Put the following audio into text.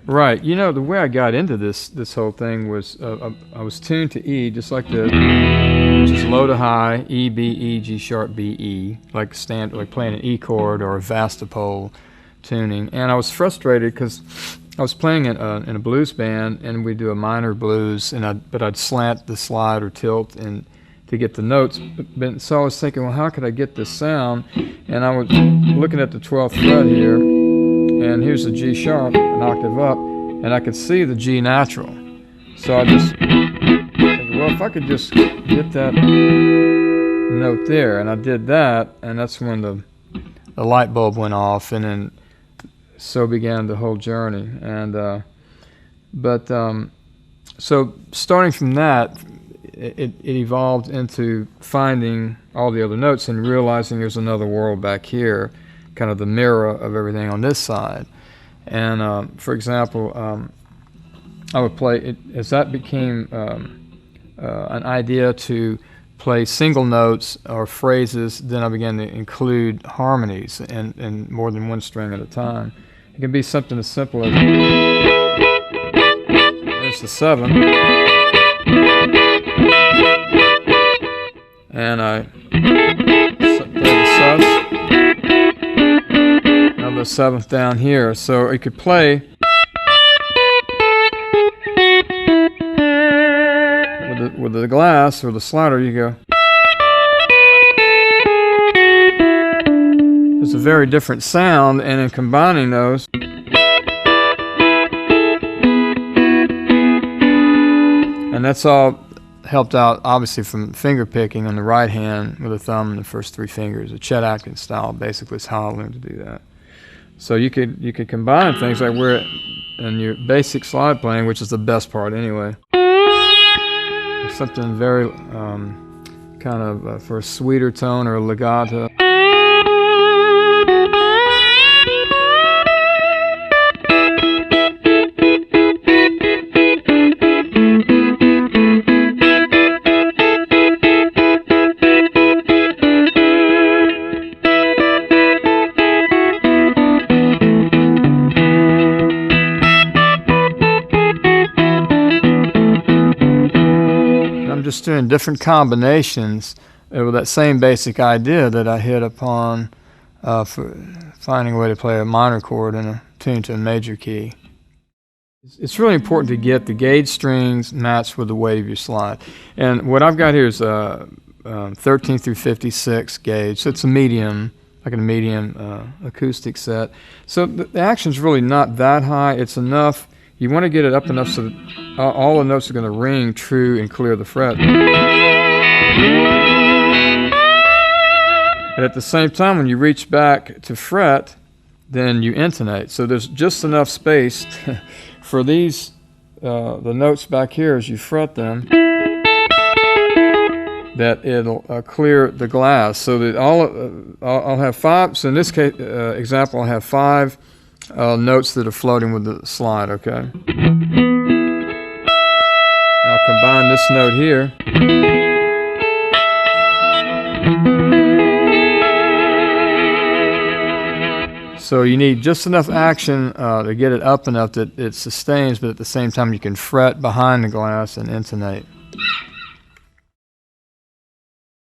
Right. You know, the way I got into this whole thing was I was tuned to E just like this, which is low to high, E, B, E, G sharp, B, E, like playing an E chord or a Vastapole tuning. And I was frustrated because I was playing in a blues band, and we do a minor blues, but I'd slant the slide or tilt and to get the notes. So I was thinking, well, how could I get this sound? And I was looking at the 12th fret here, and here's the G sharp, an octave up, and I could see the G natural. So I just thinking, well, if I could just get that note there, and I did that, and that's when the light bulb went off, and then so began the whole journey. And so starting from that, it evolved into finding all the other notes and realizing there's another world back here, kind of the mirror of everything on this side. And for example, I would play it as that became an idea to play single notes or phrases. Then I began to include harmonies and more than one string at a time. It can be something as simple as there's the 7, and I play the sus, another 7th down here. So you could play with the glass or the slider. You go. It's a very different sound, and in combining those, and that's all helped out obviously from finger picking on the right hand with the thumb and the first 3 fingers. The Chet Atkins style basically is how I learned to do that. So you could combine things like where in your basic slide playing, which is the best part anyway, something very kind of for a sweeter tone or a legato. Just doing different combinations with that same basic idea that I hit upon for finding a way to play a minor chord in a tune to a major key. It's really important to get the gauge strings matched with the weight of your slide. And what I've got here is 13 through 56 gauge, so it's a medium, like a medium acoustic set. So the action's really not that high. It's enough. You want to get it up enough so that all the notes are going to ring true and clear the fret. And at the same time, when you reach back to fret, then you intonate. So there's just enough space for these, the notes back here as you fret them, that it'll clear the glass. So that I'll have 5. So in this case, example, I'll have 5 notes that are floating with the slide, okay? I'll combine this note here. So you need just enough action to get it up enough that it sustains, but at the same time you can fret behind the glass and intonate.